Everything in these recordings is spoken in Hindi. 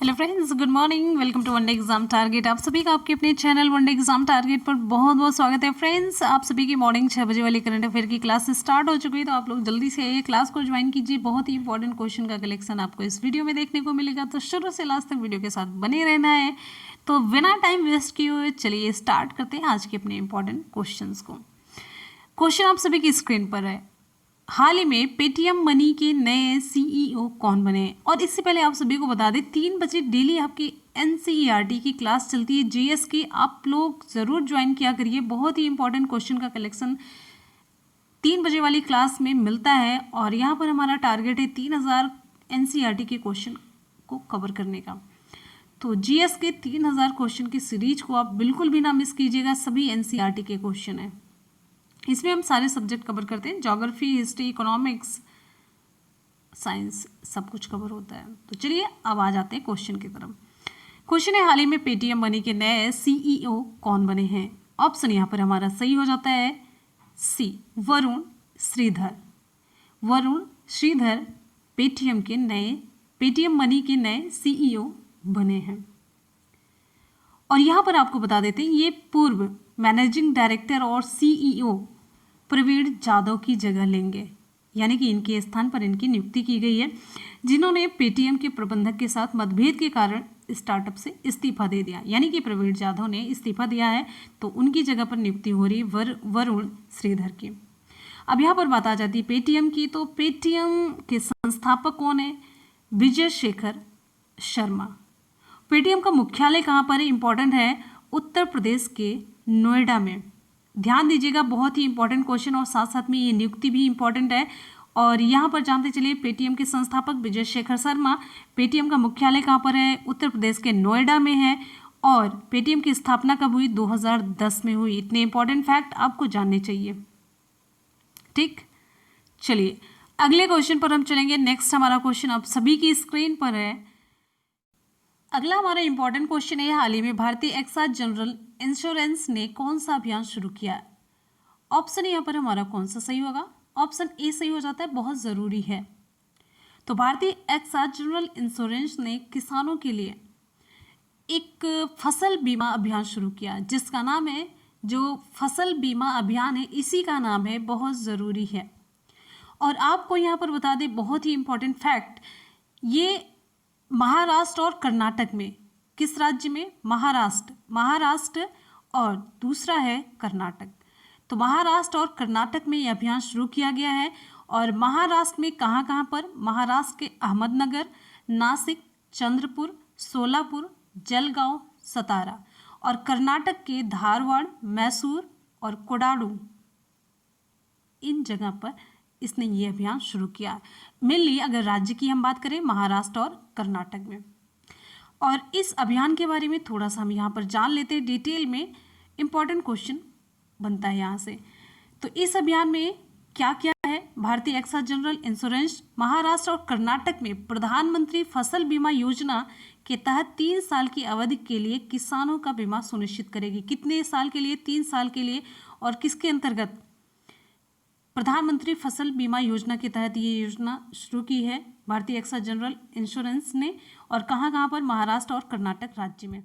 Hello friends, good morning. Welcome to one day exam target. आप सभी का आपके अपने चैनल वनडे एग्जाम टारगेट पर बहुत बहुत स्वागत है। फ्रेंड्स, आप सभी की मॉर्निंग 6 बजे वाली करंट अफेयर की क्लास स्टार्ट हो चुकी है, तो आप लोग जल्दी से आइए, क्लास को ज्वाइन कीजिए। बहुत ही इंपॉर्टेंट क्वेश्चन का कलेक्शन आपको इस वीडियो में देखने को मिलेगा, तो शुरू से लास्ट तक वीडियो के साथ बने रहना है। तो बिना टाइम वेस्ट किए हुए चलिए स्टार्ट करते हैं आज के अपने इंपॉर्टेंट क्वेश्चन को। क्वेश्चन आप सभी की स्क्रीन पर है। हाल ही में पेटीएम मनी के नए सीईओ कौन बने? और इससे पहले आप सभी को बता दें, 3 बजे डेली आपकी एनसीईआरटी की क्लास चलती है, जीएस की। आप लोग ज़रूर ज्वाइन किया करिए। बहुत ही इंपॉर्टेंट क्वेश्चन का कलेक्शन 3 बजे वाली क्लास में मिलता है, और यहाँ पर हमारा टारगेट है 3000 एनसीईआरटी के क्वेश्चन को कवर करने का। तो जीएस के 3000 क्वेश्चन की सीरीज को आप बिल्कुल भी ना मिस कीजिएगा। सभी एनसीईआरटी के क्वेश्चन हैं, इसमें हम सारे सब्जेक्ट कवर करते हैं। ज्योग्राफी, हिस्ट्री, इकोनॉमिक्स, साइंस, सब कुछ कवर होता है। तो चलिए अब आ जाते हैं क्वेश्चन की तरफ। क्वेश्चन है, हाल ही में पेटीएम मनी के नए सीईओ कौन बने हैं? ऑप्शन यहाँ पर हमारा सही हो जाता है सी, वरुण श्रीधर। वरुण श्रीधर पेटीएम मनी के नए सीईओ बने हैं। और यहाँ पर आपको बता देते हैं, ये पूर्व मैनेजिंग डायरेक्टर और सीईओ प्रवीण जाधव की जगह लेंगे, यानी कि इनके स्थान पर इनकी नियुक्ति की गई है, जिन्होंने पेटीएम के प्रबंधक के साथ मतभेद के कारण स्टार्टअप से इस्तीफा दे दिया। यानी कि प्रवीण जाधव ने इस्तीफा दिया है, तो उनकी जगह पर नियुक्ति हो रही है वरुण श्रीधर की। अब यहाँ पर बात आ जाती है पेटीएम की, तो पेटीएम के संस्थापक कौन है? विजय शेखर शर्मा। पेटीएम का मुख्यालय कहाँ पर है? इंपॉर्टेंट है, उत्तर प्रदेश के नोएडा में। ध्यान दीजिएगा, बहुत ही इंपॉर्टेंट क्वेश्चन, और साथ साथ में ये नियुक्ति भी इंपॉर्टेंट है। और यहाँ पर जानते चलिए, पेटीएम के संस्थापक विजय शेखर शर्मा। पेटीएम का मुख्यालय कहाँ पर है? उत्तर प्रदेश के नोएडा में है। और पेटीएम की स्थापना कब हुई? 2010 में हुई। इतने इंपॉर्टेंट फैक्ट आपको जानने चाहिए। ठीक, चलिए अगले क्वेश्चन पर हम चलेंगे। नेक्स्ट हमारा क्वेश्चन आप सभी की स्क्रीन पर है। अगला हमारा इंपॉर्टेंट क्वेश्चन है, हाल ही में भारतीय एक्साइज जनरल इंश्योरेंस ने कौन सा अभियान शुरू किया? ऑप्शन यहाँ पर हमारा कौन सा सही होगा? ऑप्शन ए सही हो जाता है, बहुत ज़रूरी है। तो भारतीय एक्साइज जनरल इंश्योरेंस ने किसानों के लिए एक फसल बीमा अभियान शुरू किया, जिसका नाम है, जो फसल बीमा अभियान है, इसी का नाम है, बहुत ज़रूरी है। और आपको यहाँ पर बता दें, बहुत ही इंपॉर्टेंट फैक्ट, ये महाराष्ट्र और कर्नाटक में, किस राज्य में? महाराष्ट्र और दूसरा है कर्नाटक। तो महाराष्ट्र और कर्नाटक में यह अभियान शुरू किया गया है। और महाराष्ट्र में कहाँ पर? महाराष्ट्र के अहमदनगर, नासिक, चंद्रपुर, सोलापुर, जलगांव, सतारा। और कर्नाटक के धारवाड़, मैसूर और कोडागु, इन जगह पर इसने ये अभियान शुरू किया। मेनली अगर राज्य की हम बात करें, महाराष्ट्र और कर्नाटक में। और इस अभियान के बारे में थोड़ा सा हम यहाँ पर जान लेते हैं डिटेल में। इंपॉर्टेंट क्वेश्चन बनता है यहाँ से। तो इस अभियान में क्या क्या है? भारतीय एक्साइज जनरल इंश्योरेंस महाराष्ट्र और कर्नाटक में प्रधानमंत्री फसल बीमा योजना के तहत 3 साल की अवधि के लिए किसानों का बीमा सुनिश्चित करेगी। कितने साल के लिए? 3 साल के लिए। और किसके अंतर्गत? प्रधानमंत्री फसल बीमा योजना के तहत ये योजना शुरू की है भारतीय एक्साइज जनरल इंश्योरेंस ने। और कहाँ पर? महाराष्ट्र और कर्नाटक राज्य में।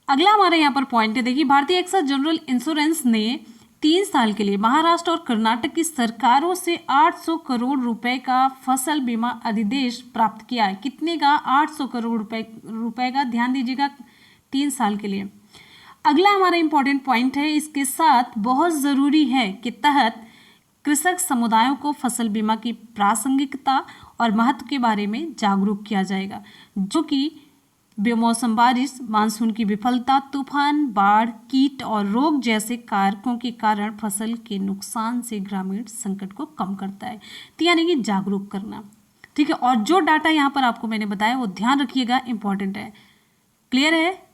अगला हमारे यहाँ पर पॉइंट है, देखिए, भारतीय एक्साइज जनरल इंश्योरेंस ने 3 साल के लिए महाराष्ट्र और कर्नाटक की सरकारों से 800 करोड़ रुपए का फसल बीमा अधिदेश प्राप्त किया है। कितने का? 800 करोड़ रुपए का। ध्यान दीजिएगा, 3 साल के लिए। अगला हमारा इंपॉर्टेंट पॉइंट है, इसके साथ बहुत ज़रूरी है कि तहत कृषक समुदायों को फसल बीमा की प्रासंगिकता और महत्व के बारे में जागरूक किया जाएगा, जो कि बेमौसम बारिश, मानसून की विफलता, तूफान, बाढ़, कीट और रोग जैसे कारकों के कारण फसल के नुकसान से ग्रामीण संकट को कम करता है। तो यानी कि जागरूक करना। ठीक है, और जो डाटा यहाँ पर आपको मैंने बताया वो ध्यान रखिएगा, इंपॉर्टेंट है। क्लियर है?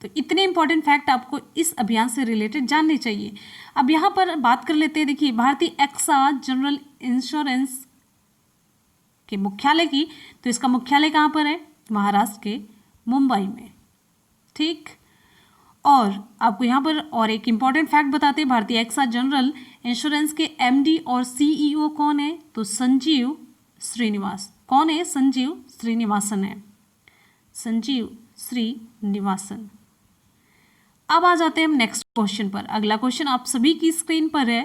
तो इतने इंपॉर्टेंट फैक्ट आपको इस अभियान से रिलेटेड जानने चाहिए। अब यहाँ पर बात कर लेते हैं, देखिए, भारतीय एक्साइज जनरल इंश्योरेंस के मुख्यालय की। तो इसका मुख्यालय कहाँ पर है? महाराष्ट्र के मुंबई में। ठीक, और आपको यहाँ पर और एक इम्पॉर्टेंट फैक्ट बताते हैं, भारतीय एक्साइज जनरल इंश्योरेंस के एमडी और सीईओ कौन है? तो संजीव श्रीनिवास। कौन है? संजीव श्रीनिवासन है, संजीव श्रीनिवासन। अब आ जाते हैं हम नेक्स्ट क्वेश्चन पर। अगला क्वेश्चन आप सभी की स्क्रीन पर है।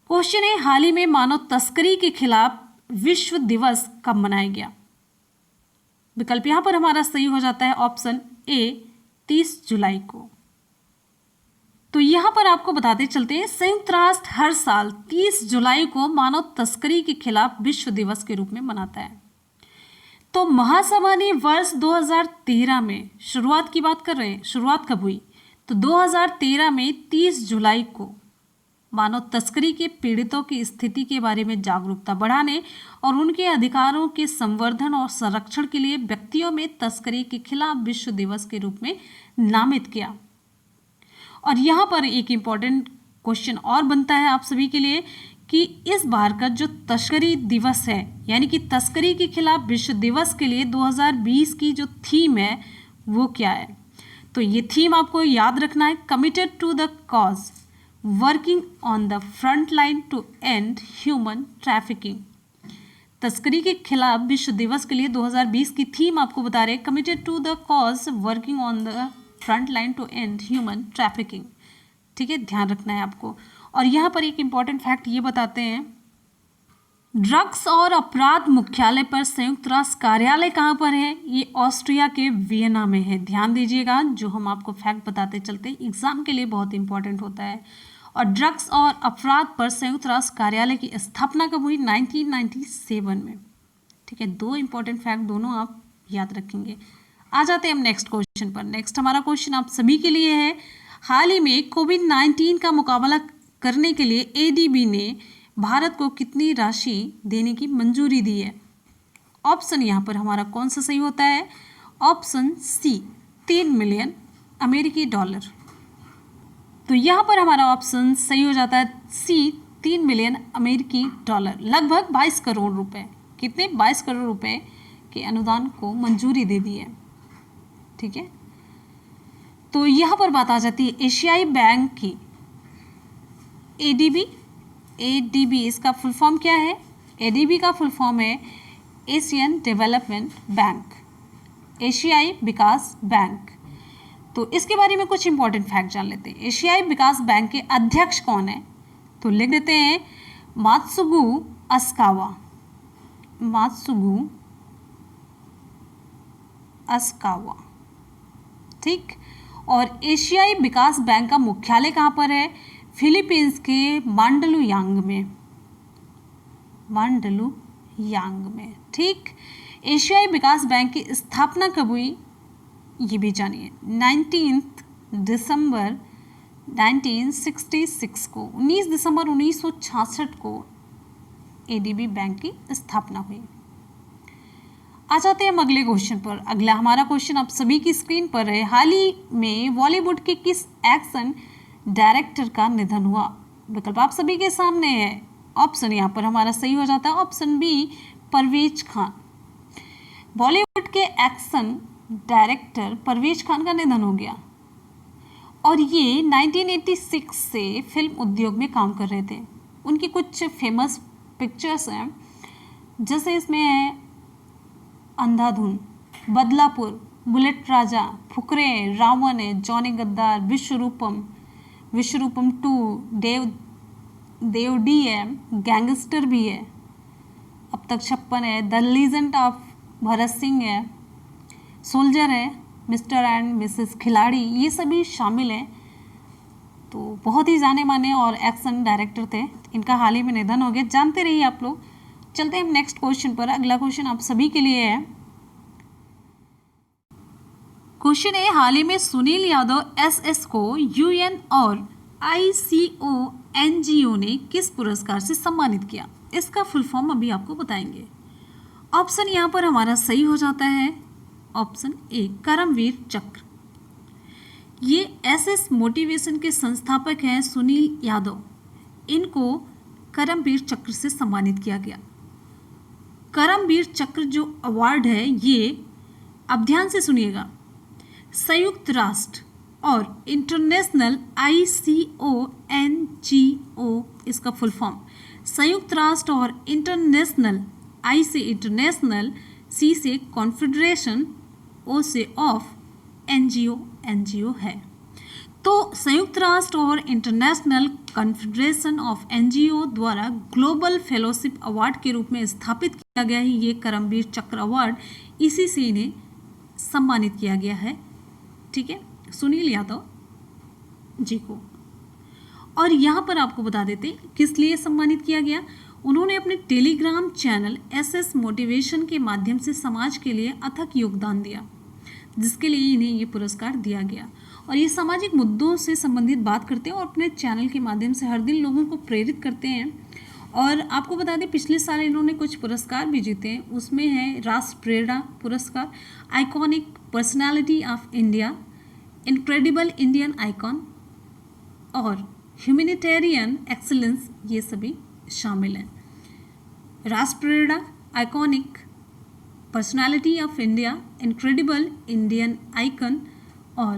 क्वेश्चन है, हाल ही में मानव तस्करी के खिलाफ विश्व दिवस कब मनाया गया? विकल्प यहां पर हमारा सही हो जाता है ऑप्शन ए 30 जुलाई को। तो यहां पर आपको बताते चलते हैं, संयुक्त राष्ट्र हर साल 30 जुलाई को मानव तस्करी के खिलाफ विश्व दिवस के रूप में मनाता है। तो महासभा ने वर्ष 2013 में, शुरुआत की बात कर रहे हैं, शुरुआत कब हुई? तो 2013 में 30 जुलाई को मानव तस्करी के पीड़ितों की स्थिति के बारे में जागरूकता बढ़ाने और उनके अधिकारों के संवर्धन और संरक्षण के लिए व्यक्तियों में तस्करी के खिलाफ विश्व दिवस के रूप में नामित किया। और यहाँ पर एक इम्पॉर्टेंट क्वेश्चन और बनता है आप सभी के लिए कि इस बार का जो तस्करी दिवस है, यानी कि तस्करी के खिलाफ विश्व दिवस के लिए 2020 की जो थीम है वो क्या है? तो ये थीम आपको याद रखना है, committed to the cause working on the front line to end human trafficking. तस्करी के खिलाफ विश्व दिवस के लिए 2020 की थीम आपको बता रहे, committed to the cause working on the front line to end human trafficking. ठीक है, ध्यान रखना है आपको। और यहाँ पर एक इम्पॉर्टेंट फैक्ट ये बताते हैं, ड्रग्स और अपराध मुख्यालय पर संयुक्त राष्ट्र कार्यालय कहाँ पर है? ये ऑस्ट्रिया के वियना में है। ध्यान दीजिएगा, जो हम आपको फैक्ट बताते चलते हैं एग्जाम के लिए बहुत इंपॉर्टेंट होता है। और ड्रग्स और अपराध पर संयुक्त राष्ट्र कार्यालय की स्थापना कब हुई? 1997 में। ठीक है, दो इंपॉर्टेंट फैक्ट दोनों आप याद रखेंगे। आ जाते हैं हम नेक्स्ट क्वेश्चन पर। नेक्स्ट हमारा क्वेश्चन आप सभी के लिए है, हाल ही में कोविड-19 का मुकाबला करने के लिए एडीबी ने भारत को कितनी राशि देने की मंजूरी दी है? ऑप्शन यहाँ पर हमारा कौन सा सही होता है? ऑप्शन सी 3 मिलियन अमेरिकी डॉलर। तो यहाँ पर हमारा ऑप्शन सही हो जाता है सी 3 मिलियन अमेरिकी डॉलर, लगभग 22 करोड़ रुपए। कितने? 22 करोड़ रुपए के अनुदान को मंजूरी दे दी है। ठीक है, तो यहाँ पर बात आ जाती है एशियाई बैंक की। एडीबी इसका फुल फॉर्म क्या है? एडीबी का फुल फॉर्म है एशियन डेवलपमेंट बैंक, एशियाई विकास बैंक। तो इसके बारे में कुछ इंपॉर्टेंट फैक्ट जान लेते हैं। एशियाई विकास बैंक के अध्यक्ष कौन है? तो लिख देते हैं मात्सुगु अस्कावा, मात्सुगु अस्कावा। ठीक, और एशियाई विकास बैंक का मुख्यालय कहाँ पर है? फिलीपींस के मांडलुयांग में, मांडलुयांग में। ठीक, एशियाई विकास बैंक की स्थापना कब हुई ये भी जानिए। 19 दिसंबर 1966 को, 19 दिसंबर 1966 को एडीबी बैंक की स्थापना हुई। आ जाते हैं हम अगले क्वेश्चन पर। अगला हमारा क्वेश्चन आप सभी की स्क्रीन पर है, हाल ही में बॉलीवुड के किस एक्शन डायरेक्टर का निधन हुआ? विकल्प आप सभी के सामने है। ऑप्शन यहाँ पर हमारा सही हो जाता है ऑप्शन बी परवेज खान। बॉलीवुड के एक्शन डायरेक्टर परवेज खान का निधन हो गया और ये 1986 से फिल्म उद्योग में काम कर रहे थे। उनकी कुछ फेमस पिक्चर्स हैं, जैसे इसमें है अंधाधुन, बदलापुर, बुलेट राजा, फुकरे, रावण है, जॉनी गद्दार, विश्वरूपम 2, देवडी है, गैंगस्टर भी है, अब तक 56 है, the legend of Bharat Singh है, सोल्जर है, मिस्टर एंड मिसेस खिलाड़ी, ये सभी शामिल हैं। तो बहुत ही जाने माने और एक्शन डायरेक्टर थे। इनका हाल ही में निधन हो गया, जानते रहिए आप लोग। चलते हैं हम नेक्स्ट क्वेश्चन पर। अगला क्वेश्चन आप सभी के लिए है। क्वेश्चन है, हाल ही में सुनील यादव एसएस को यूएन और आईसीओ एनजीओ ने किस पुरस्कार से सम्मानित किया? इसका फुल फॉर्म अभी आपको बताएंगे। ऑप्शन यहाँ पर हमारा सही हो जाता है ऑप्शन ए करमवीर चक्र। ये एसएस मोटिवेशन के संस्थापक हैं सुनील यादव, इनको करमवीर चक्र से सम्मानित किया गया। करमवीर चक्र जो अवार्ड है ये, अब ध्यान से सुनिएगा, संयुक्त राष्ट्र और इंटरनेशनल आईसीओ एनजीओ, इसका फुल फॉर्म संयुक्त राष्ट्र और इंटरनेशनल आई से इंटरनेशनल, सी से कॉन्फेडरेशन, ओ से ऑफ, एनजीओ एनजीओ है। तो संयुक्त राष्ट्र और इंटरनेशनल कॉन्फेडरेशन ऑफ एनजीओ द्वारा ग्लोबल फेलोशिप अवार्ड के रूप में स्थापित किया गया है ये करमवीर चक्र अवार्ड, इसी से इन्हें सम्मानित किया गया है। ठीक है, सुनील यादव जी को। और यहाँ पर आपको बता देते हैं किस लिए सम्मानित किया गया। उन्होंने अपने टेलीग्राम चैनल एसएस मोटिवेशन के माध्यम से समाज के लिए अथक योगदान दिया, जिसके लिए इन्हें ये पुरस्कार दिया गया। और ये सामाजिक मुद्दों से संबंधित बात करते हैं और अपने चैनल के माध्यम से हर दिन लोगों को प्रेरित करते हैं। और आपको बता दें पिछले साल इन्होंने कुछ पुरस्कार भी जीते हैं, उसमें है राष्ट्र प्रेरणा पुरस्कार, iconic personality of India, incredible Indian icon और ह्यूमैनिटेरियन एक्सीलेंस, ये सभी शामिल हैं। राष्ट्र प्रेरणा, iconic personality of India, incredible Indian icon और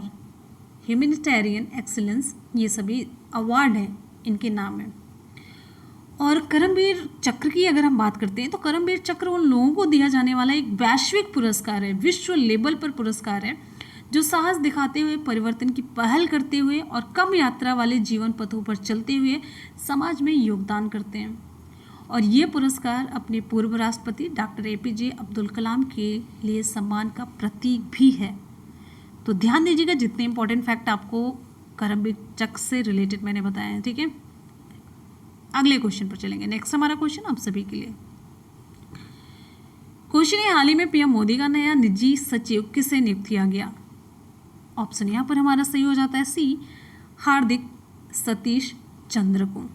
ह्यूमैनिटेरियन एक्सीलेंस, ये सभी अवार्ड हैं, इनके नाम हैं। और करमवीर चक्र की अगर हम बात करते हैं तो करमवीर चक्र उन लोगों को दिया जाने वाला एक वैश्विक पुरस्कार है, विश्व लेवल पर पुरस्कार है, जो साहस दिखाते हुए, परिवर्तन की पहल करते हुए और कम यात्रा वाले जीवन पथों पर चलते हुए समाज में योगदान करते हैं। और ये पुरस्कार अपने पूर्व राष्ट्रपति डॉक्टर एपीजे अब्दुल कलाम के लिए सम्मान का प्रतीक भी है। तो ध्यान दीजिएगा जितने इंपॉर्टेंट फैक्ट आपको करमवीर चक्र से रिलेटेड मैंने बताए हैं। ठीक है, अगले क्वेश्चन पर चलेंगे। नेक्स्ट हमारा क्वेश्चन आप सभी के लिए क्वेश्चन है, हाल ही में पीएम मोदी का नया निजी सचिव किसे नियुक्त किया गया। ऑप्शन यहाँ पर हमारा सही हो जाता है सी, हार्दिक सतीश चंद्र को।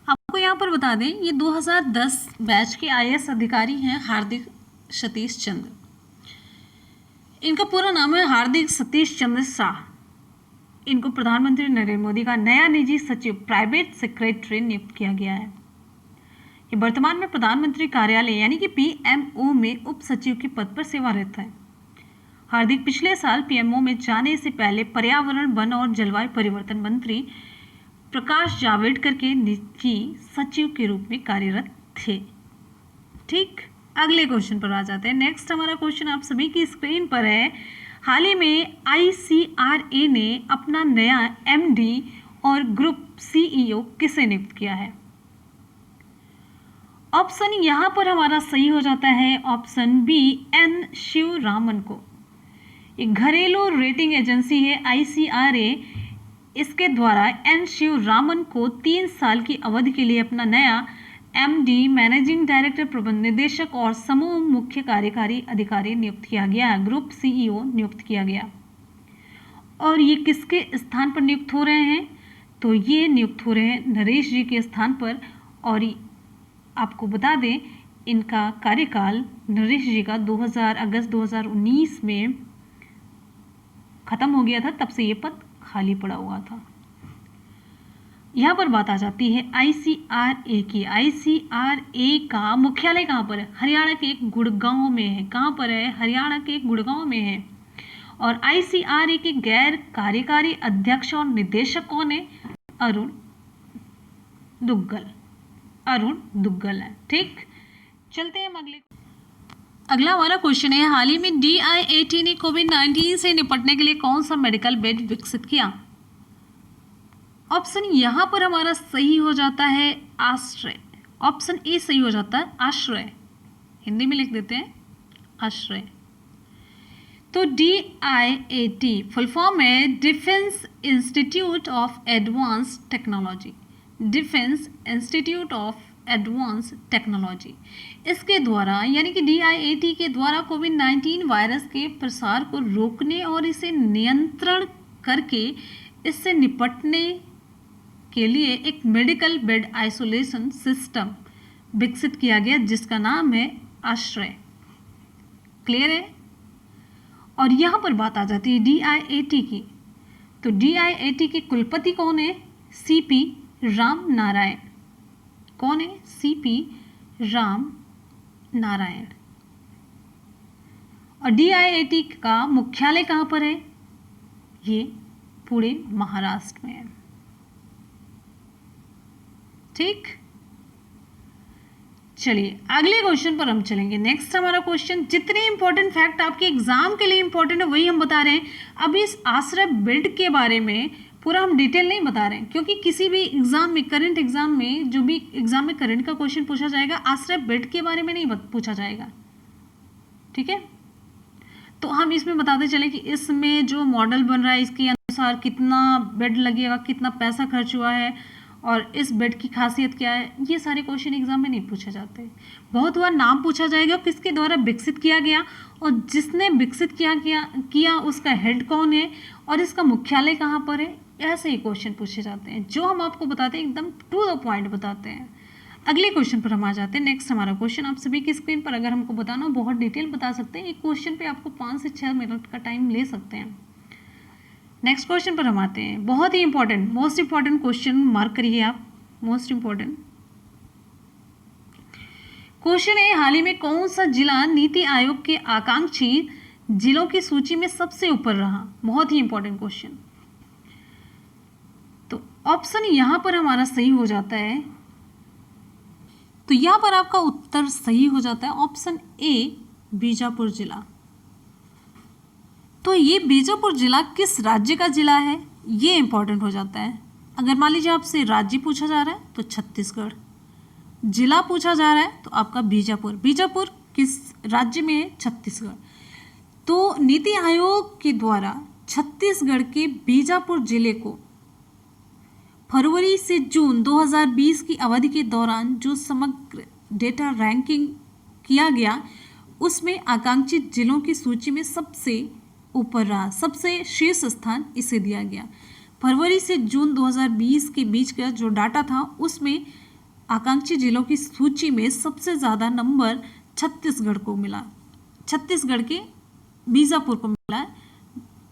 आपको यहाँ पर बता दें ये 2010 बैच के आईएएस अधिकारी हैं हार्दिक सतीश चंद्र। इनका पूरा नाम है हार्दिक सतीश चंद्र शाह। इनको प्रधानमंत्री नरेंद्र मोदी का नया निजी सचिव, प्राइवेट सेक्रेटरी नियुक्त किया गया है। ये वर्तमान में प्रधानमंत्री कार्यालय यानी कि पीएमओ में उप सचिव के पद पर सेवारत है। हार्दिक पिछले साल पीएमओ में जाने से पहले पर्यावरण, वन और जलवायु परिवर्तन मंत्री प्रकाश जावड़ेकर के निजी सचिव के रूप में कार्यरत थे। ठीक, अगले क्वेश्चन पर आ जाते हैं। नेक्स्ट हमारा क्वेश्चन आप सभी की स्क्रीन पर है, हाल ही में आईसीआरए ने अपना नया एमडी और ग्रुप सीईओ किसे नियुक्त किया है। ऑप्शन यहां पर हमारा सही हो जाता है ऑप्शन बी, एन शिवरामन को। एक घरेलू रेटिंग एजेंसी है आईसीआरए, इसके द्वारा एन शिवरामन को 3 साल की अवधि के लिए अपना नया एमडी, मैनेजिंग डायरेक्टर, प्रबंध निदेशक और समूह मुख्य कार्यकारी अधिकारी नियुक्त किया गया, ग्रुप सीईओ नियुक्त किया गया। और ये किसके स्थान पर नियुक्त हो रहे हैं, तो ये नियुक्त हो रहे हैं नरेश जी के स्थान पर। और आपको बता दें इनका कार्यकाल नरेश जी का अगस्त 2019 में खत्म हो गया था, तब से ये पद खाली पड़ा हुआ था। यहाँ पर बात आ जाती है आईसीआरए की। आईसीआरए का मुख्यालय कहाँ पर है, हरियाणा के एक गुड़गांव में है। कहाँ पर है, हरियाणा के एक गुड़गांव में है। और आईसीआरए के गैर कार्यकारी अध्यक्ष और निदेशक कौन है, अरुण दुग्गल है। ठीक, चलते हैं अगला हमारा क्वेश्चन है, हाल ही में डीआईएटी ने कोविड-19 से निपटने के लिए कौन सा मेडिकल बेड विकसित किया। ऑप्शन यहाँ पर हमारा सही हो जाता है आश्रय। ऑप्शन ए सही हो जाता है आश्रय, हिंदी में लिख देते हैं आश्रय। तो डीआईएटी फुल फॉर्म है defence institute of advance technology. Defence institute of advance technology, इसके द्वारा यानी कि डीआईएटी के द्वारा कोविड-19 वायरस के प्रसार को रोकने और इसे नियंत्रण करके इससे निपटने के लिए एक मेडिकल बेड आइसोलेशन सिस्टम विकसित किया गया, जिसका नाम है आश्रय। क्लियर है। और यहाँ पर बात आ जाती है डीआईएटी की। तो डीआईएटी के कुलपति कौन है, सीपी राम नारायण। कौन है, सीपी राम नारायण। और डीआईएटी का मुख्यालय कहाँ पर है, ये पुणे महाराष्ट्र में है। ठीक, चलिए अगले क्वेश्चन पर हम चलेंगे। नेक्स्ट हमारा क्वेश्चन, जितने इंपॉर्टेंट फैक्ट आपके एग्जाम के लिए इंपॉर्टेंट है वही हम बता रहे हैं। अभी इस आश्रय बेड के बारे में पूरा हम डिटेल नहीं बता रहे हैं, क्योंकि किसी भी एग्जाम में, करंट एग्जाम में, जो भी एग्जाम में करंट का क्वेश्चन पूछा जाएगा, आश्रय बेड के बारे में नहीं पूछा जाएगा, ठीक है। तो हम इसमें बताते चले कि इसमें जो मॉडल बन रहा है इसके अनुसार कितना बेड लगेगा, कितना पैसा खर्च हुआ है, और इस बेड की खासियत क्या है, ये सारे क्वेश्चन एग्जाम में नहीं पूछे जाते। बहुत बार नाम पूछा जाएगा, किसके द्वारा विकसित किया गया, और जिसने विकसित किया उसका हेड कौन है, और इसका मुख्यालय कहाँ पर है, ऐसे ही क्वेश्चन पूछे जाते हैं, जो हम आपको बताते हैं एकदम टू द पॉइंट बताते हैं। अगले क्वेश्चन पर हम आ जाते हैं। नेक्स्ट हमारा क्वेश्चन आप सभी की स्क्रीन पर, अगर हमको बताना बहुत डिटेल बता सकते हैं, एक क्वेश्चन पे आपको 5 से 6 मिनट का टाइम ले सकते हैं। नेक्स्ट क्वेश्चन पर हम आते हैं, बहुत ही important, most important question, mark करिए आप, मोस्ट इंपॉर्टेंट क्वेश्चन है, हाल ही में कौन सा जिला नीति आयोग के आकांक्षी जिलों की सूची में सबसे ऊपर रहा। बहुत ही इंपॉर्टेंट क्वेश्चन। तो ऑप्शन यहां पर हमारा सही हो जाता है, तो यहां पर आपका उत्तर सही हो जाता है ऑप्शन ए, बीजापुर जिला। तो ये बीजापुर जिला किस राज्य का जिला है, ये इंपॉर्टेंट हो जाता है। अगर मान लीजिए आपसे राज्य पूछा जा रहा है तो छत्तीसगढ़, जिला पूछा जा रहा है तो आपका बीजापुर। बीजापुर किस राज्य में है, छत्तीसगढ़। तो नीति आयोग के द्वारा छत्तीसगढ़ के बीजापुर जिले को फरवरी से जून 2020 की अवधि के दौरान जो समग्र डेटा रैंकिंग किया गया, उसमें आकांक्षित जिलों की सूची में सबसे ऊपर रहा, सबसे शीर्ष स्थान इसे दिया गया। फरवरी से जून 2020 के बीच का जो डाटा था, उसमें आकांक्षी जिलों की सूची में सबसे ज़्यादा नंबर छत्तीसगढ़ को मिला, छत्तीसगढ़ के बीजापुर को मिला है।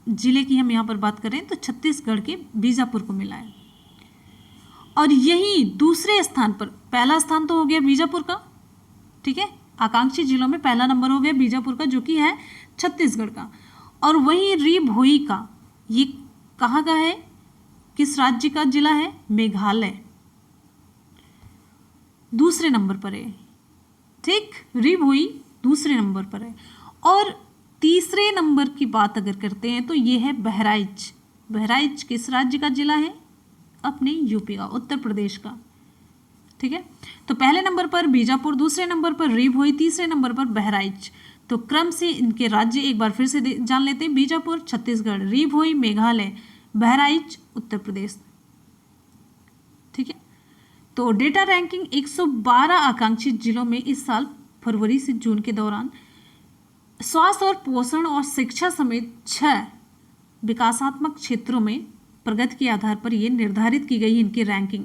जिले की हम यहाँ पर बात करें तो छत्तीसगढ़ के बीजापुर को मिला है। और यही दूसरे स्थान पर, पहला स्थान तो हो गया बीजापुर का, ठीक है, आकांक्षी जिलों में पहला नंबर हो गया बीजापुर का, जो कि है छत्तीसगढ़ का। और वहीं री भोई का, ये कहाँ का है, किस राज्य का जिला है, मेघालय, दूसरे नंबर पर है, ठीक, री भोई दूसरे नंबर पर है। और तीसरे नंबर की बात अगर करते हैं तो ये है बहराइच। बहराइच किस राज्य का जिला है, अपने यूपी का, उत्तर प्रदेश का, ठीक है। तो पहले नंबर पर बीजापुर, दूसरे नंबर पर री भोई, तीसरे नंबर पर बहराइच। तो क्रम से इनके राज्य एक बार फिर से जान लेते हैं, बीजापुर छत्तीसगढ़, री भोई मेघालय, बहराइच उत्तर प्रदेश, ठीक है। तो डेटा रैंकिंग 112 आकांक्षित जिलों में इस साल फरवरी से जून के दौरान स्वास्थ्य और पोषण और शिक्षा समेत 6 विकासात्मक क्षेत्रों में प्रगति के आधार पर यह निर्धारित की गई इनकी रैंकिंग।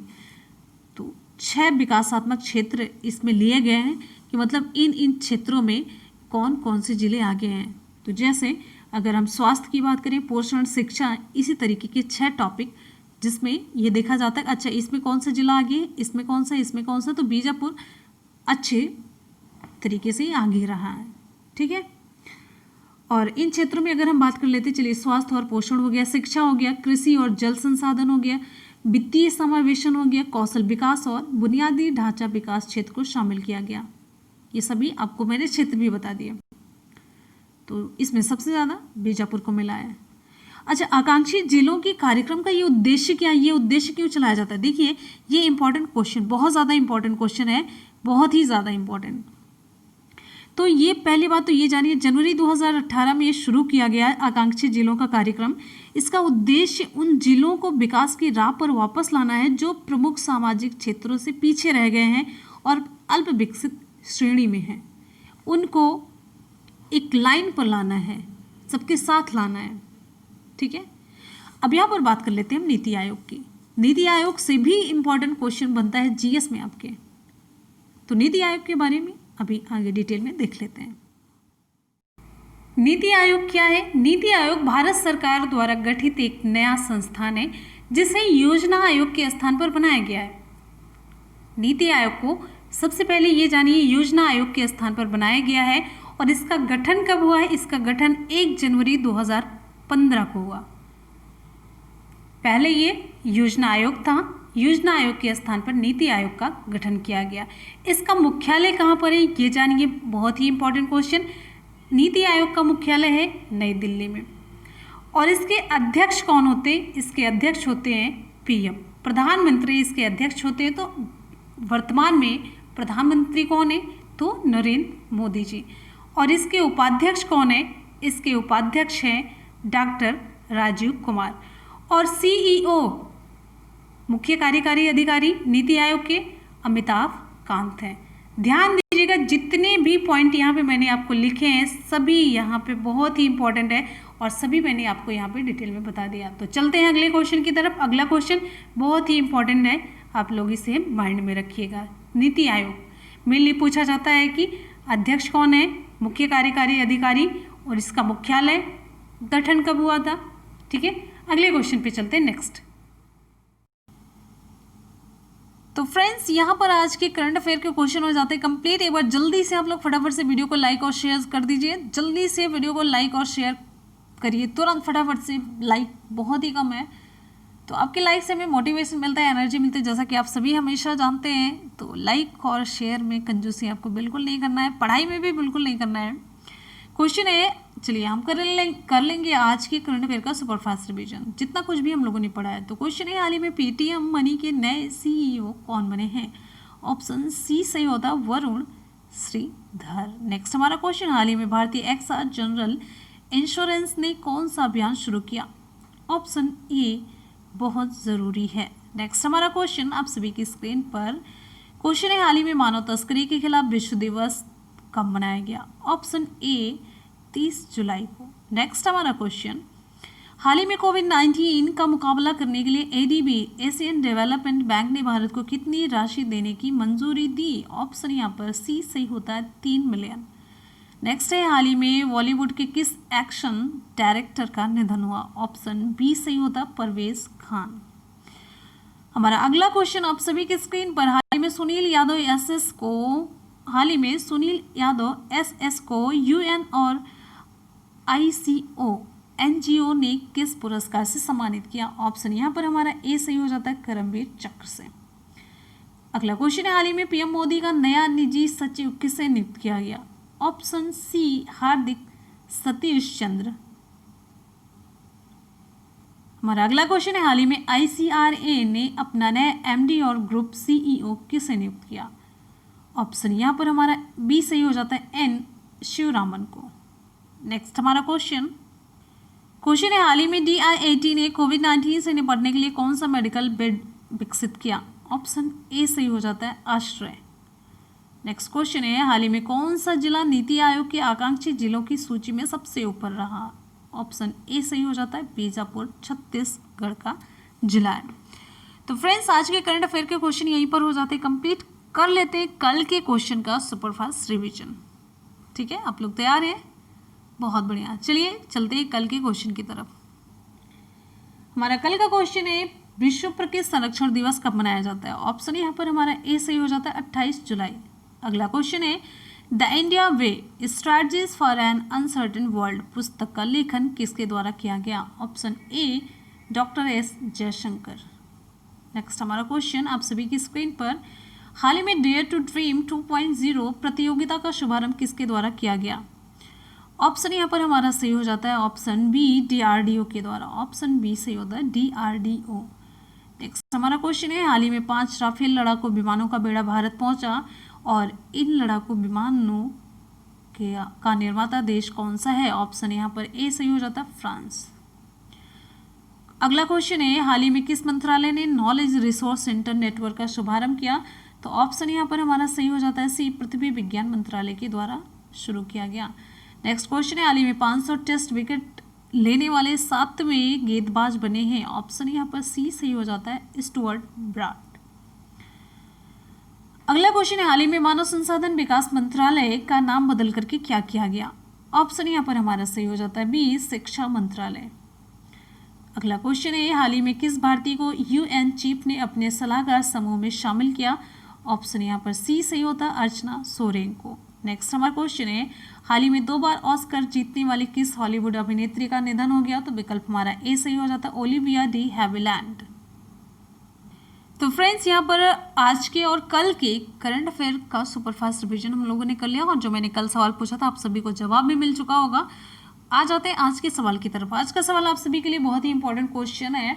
तो 6 विकासात्मक क्षेत्र इसमें लिए गए हैं कि मतलब इन क्षेत्रों में कौन कौन से जिले आगे हैं। तो जैसे अगर हम स्वास्थ्य की बात करें, पोषण, शिक्षा, इसी तरीके के 6 टॉपिक जिसमें ये देखा जाता है अच्छा इसमें कौन सा जिला आगे है, इसमें कौन सा, इसमें कौन सा। तो बीजापुर अच्छे तरीके से आगे रहा है, ठीक है। और इन क्षेत्रों में अगर हम बात कर लेते, चलिए स्वास्थ्य और पोषण हो गया, शिक्षा हो गया, कृषि और जल संसाधन हो गया, वित्तीय समावेशन हो गया, कौशल विकास और बुनियादी ढांचा विकास क्षेत्र को शामिल किया गया। ये सभी आपको मैंने क्षेत्र भी बता दिए। तो इसमें सबसे ज़्यादा बीजापुर को मिला है। अच्छा, आकांक्षी जिलों के कार्यक्रम का ये उद्देश्य क्या है, ये उद्देश्य क्यों चलाया जाता है। देखिए ये इंपॉर्टेंट क्वेश्चन, बहुत ज़्यादा इंपॉर्टेंट क्वेश्चन है, बहुत ही ज़्यादा इंपॉर्टेंट। तो ये पहली बात तो ये जानिए, जनवरी 2018 में ये शुरू किया गया है आकांक्षी जिलों का कार्यक्रम। इसका उद्देश्य उन जिलों को विकास की राह पर वापस लाना है जो प्रमुख सामाजिक क्षेत्रों से पीछे रह गए हैं और अल्प विकसित श्रेणी में हैं। उनको एक लाइन पर लाना है, सबके साथ लाना है, ठीक है। अब यहाँ पर बात कर लेते हैं हम नीति आयोग की। नीति आयोग से भी इम्पॉर्टेंट क्वेश्चन बनता है जीएस में आपके। तो नीति आयोग के बारे में अभी आगे डिटेल में देख लेते हैं। नीति आयोग क्या है। नीति आयोग भारत सरकार द्वारा गठित एक नया संस्थान है जिसे योजना आयोग के स्थान पर बनाया गया है। नीति आयोग को सबसे पहले ये जानिए योजना आयोग के स्थान पर बनाया गया है और इसका गठन कब हुआ है। इसका गठन 1 जनवरी 2015 को हुआ। पहले ये योजना आयोग था, योजना आयोग के स्थान पर नीति आयोग का गठन किया गया। इसका मुख्यालय कहाँ पर है ये जानिए, बहुत ही इंपॉर्टेंट क्वेश्चन। नीति आयोग का मुख्यालय है नई दिल्ली में। और इसके अध्यक्ष कौन होते हैं? इसके अध्यक्ष होते हैं पीएम, प्रधानमंत्री इसके अध्यक्ष होते हैं। तो वर्तमान में प्रधानमंत्री कौन है? तो नरेंद्र मोदी जी। और इसके उपाध्यक्ष कौन है? इसके उपाध्यक्ष हैं डॉक्टर राजीव कुमार। और सीईओ मुख्य कार्यकारी अधिकारी नीति आयोग के अमिताभ कांत हैं। ध्यान दीजिएगा, जितने भी पॉइंट यहाँ पे मैंने आपको लिखे हैं सभी यहाँ पे बहुत ही इंपॉर्टेंट है और सभी मैंने आपको यहाँ पे डिटेल में बता दिया। तो चलते हैं अगले क्वेश्चन की तरफ। अगला क्वेश्चन बहुत ही इंपॉर्टेंट है, आप लोग इसे माइंड में रखिएगा। नीति आयोग मेनली पूछा जाता है कि अध्यक्ष कौन है, मुख्य कार्यकारी अधिकारी और इसका मुख्यालय गठन कब हुआ था। ठीक है, अगले क्वेश्चन पे चलते हैं नेक्स्ट। तो फ्रेंड्स यहाँ पर आज के करंट अफेयर के क्वेश्चन हो जाते हैं कंप्लीट। एक बार जल्दी से आप लोग फटाफट से वीडियो को लाइक और शेयर कर दीजिए। जल्दी से वीडियो को लाइक और शेयर करिए तुरंत, फटाफट से। लाइक बहुत ही कम है, तो आपके लाइक से हमें मोटिवेशन मिलता है, एनर्जी मिलती है, जैसा कि आप सभी हमेशा जानते हैं। तो लाइक और शेयर में कंजूसी आपको बिल्कुल नहीं करना है, पढ़ाई में भी बिल्कुल नहीं करना है। क्वेश्चन है, चलिए हम कर लेंगे आज के करंट अफेयर का सुपरफास्ट रिवीजन, जितना कुछ भी हम लोगों ने पढ़ा है। तो क्वेश्चन है, हाल ही में पेटीएम मनी के नए सीईओ कौन बने हैं? ऑप्शन सी सही होता है वरुण श्रीधर। नेक्स्ट हमारा क्वेश्चन, हाल ही में भारतीय एक्साइज जनरल इंश्योरेंस ने कौन सा अभियान शुरू किया? ऑप्शन ए बहुत ज़रूरी है। नेक्स्ट हमारा क्वेश्चन आप सभी की स्क्रीन पर क्वेश्चन है, हाल ही में मानव तस्करी के खिलाफ विश्व दिवस कब मनाया गया? ऑप्शन ए 30 जुलाई को। नेक्स्ट हमारा क्वेश्चन, हाल ही में कोविड-19 का मुकाबला करने के लिए एडीबी एशियन डेवलपमेंट बैंक ने भारत को कितनी राशि देने की मंजूरी दी? ऑप्शन यहाँ पर सी सही होता है 3 मिलियन। नेक्स्ट है, हाल ही में बॉलीवुड के किस एक्शन डायरेक्टर का निधन हुआ? ऑप्शन बी सही होता है परवेज खान। हमारा अगला क्वेश्चन आप सभी की स्क्रीन पर, हाल ही में सुनील यादव एसएस को यूएन और आईसीओ एनजीओ ने किस पुरस्कार से सम्मानित किया? ऑप्शन यहाँ पर हमारा ए सही हो जाता है करमवीर चक्र से। अगला क्वेश्चन है, हाल ही में पीएम मोदी का नया निजी सचिव किसे नियुक्त किया गया? ऑप्शन सी हार्दिक सतीश चंद्र। हमारा अगला क्वेश्चन है, हाल ही में आईसीआरए ने अपना नया एमडी और ग्रुप सीईओ किसे नियुक्त किया? ऑप्शन यहाँ पर हमारा बी सही हो जाता है एन शिवरामन को। नेक्स्ट हमारा क्वेश्चन है, हाल ही में DIIT ने कोविड-19 से निपटने के लिए कौन सा मेडिकल बेड विकसित किया? ऑप्शन ए सही हो जाता है आश्रय। नेक्स्ट क्वेश्चन है, हाल ही में कौन सा जिला नीति आयोग के आकांक्षी जिलों की सूची में सबसे ऊपर रहा? ऑप्शन ए सही हो जाता है बीजापुर, छत्तीसगढ़ का जिला है। तो फ्रेंड्स आज के करंट अफेयर के क्वेश्चन यहीं पर हो जाते हैं कंप्लीट। कर लेते हैं कल के क्वेश्चन का सुपरफास्ट रिवीजन। ठीक है, आप लोग तैयार हैं? बहुत बढ़िया, चलिए चलते हैं कल के क्वेश्चन की तरफ। हमारा कल का क्वेश्चन है, विश्व प्रकृति संरक्षण दिवस कब मनाया जाता है? ऑप्शन यहाँ पर हमारा ए सही हो जाता है 28 जुलाई। अगला क्वेश्चन है, the India way strategies for an uncertain world पुस्तक का लेखन किसके द्वारा किया गया? Option A doctor S Jaishankar. Next हमारा क्वेश्चन आप सभी की स्क्रीन पर, हाल ही में डेयर टू ड्रीम 2.0 प्रतियोगिता का शुभारंभ किसके द्वारा किया गया? ऑप्शन यहाँ पर हमारा सही हो जाता है ऑप्शन बी DRDO के द्वारा। ऑप्शन बी सही होता है DRDO। नेक्स्ट हमारा क्वेश्चन है, हाल ही में 5 राफेल लड़ाकू विमानों का बेड़ा भारत पहुंचा और इन लड़ाकू विमानों का निर्माता देश कौन सा है? ऑप्शन यहाँ पर ए सही हो जाता है फ्रांस। अगला क्वेश्चन है, हाल ही में किस मंत्रालय ने नॉलेज रिसोर्स सेंटर नेटवर्क का शुभारंभ किया? तो ऑप्शन यहाँ पर हमारा सही हो जाता है सी पृथ्वी विज्ञान मंत्रालय के द्वारा शुरू किया गया। नेक्स्ट क्वेश्चन है, हाल ही में 500 टेस्ट विकेट लेने वाले 7वें गेंदबाज बने हैं? ऑप्शन यहाँ पर सी सही हो जाता है स्टुअर्ट ब्रॉड। अगला क्वेश्चन है, हाल ही में मानव संसाधन विकास मंत्रालय का नाम बदल करके क्या किया गया? ऑप्शन यहाँ पर हमारा सही हो जाता है बी शिक्षा मंत्रालय। अगला क्वेश्चन है, हाल ही में किस भारतीय को UN चीफ ने अपने सलाहकार समूह में शामिल किया? ऑप्शन यहाँ पर सी सही होता है अर्चना सोरेन को। नेक्स्ट हमारा क्वेश्चन है, हाल ही में 2 बार ऑस्कर जीतने वाली किस हॉलीवुड अभिनेत्री का निधन हो गया? तो विकल्प हमारा ए सही हो जाता है ओलिविया डी हैविलैंड। तो फ्रेंड्स यहाँ पर आज के और कल के करंट अफेयर का सुपरफास्ट रिवीजन हम लोगों ने कर लिया और जो मैंने कल सवाल पूछा था आप सभी को जवाब भी मिल चुका होगा। आ जाते हैं आज के सवाल की तरफ। आज का सवाल आप सभी के लिए बहुत ही इंपॉर्टेंट क्वेश्चन है।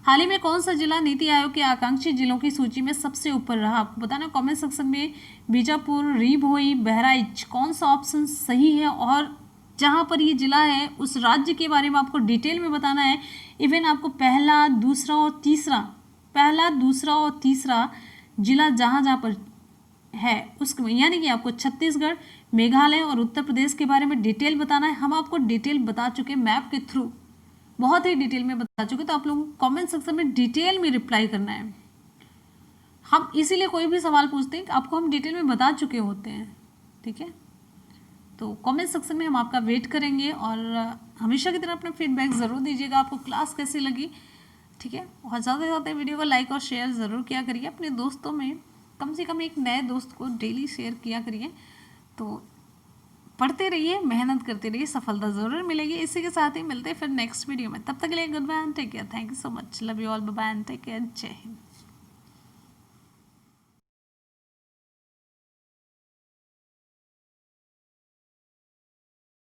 हाल ही में कौन सा जिला नीति आयोग के आकांक्षी जिलों की सूची में सबसे ऊपर रहा? आपको बताना कमेंट सेक्शन में। बीजापुर, री-भोई, बहराइच, कौन सा ऑप्शन सही है और जहाँ पर ये जिला है उस राज्य के बारे में आपको डिटेल में बताना है। इवन आपको पहला, दूसरा और तीसरा जिला जहाँ जहाँ पर है उसके यानी कि आपको छत्तीसगढ़, मेघालय और उत्तर प्रदेश के बारे में डिटेल बताना है। हम आपको डिटेल बता चुके मैप के थ्रू, बहुत ही डिटेल में बता चुके, तो आप लोगों को कमेंट सेक्शन में डिटेल में रिप्लाई करना है। हम इसीलिए कोई भी सवाल पूछते हैं कि आपको हम डिटेल में बता चुके होते हैं, ठीक है। तो कमेंट सेक्शन में हम आपका वेट करेंगे और हमेशा की तरह अपना फीडबैक ज़रूर दीजिएगा, आपको क्लास कैसी लगी, ठीक है। और ज़्यादा से ज़्यादा वीडियो को लाइक और शेयर ज़रूर किया करिए अपने दोस्तों में, कम से कम एक नए दोस्त को डेली शेयर किया करिए। तो पढ़ते रहिए, मेहनत करते रहिए, सफलता ज़रूर मिलेगी। इसी के साथ ही मिलते हैं फिर नेक्स्ट वीडियो में। तब तक के लिए good bye and take care. Thank you so much. Love you all. Bye bye and take care. जय हिंद।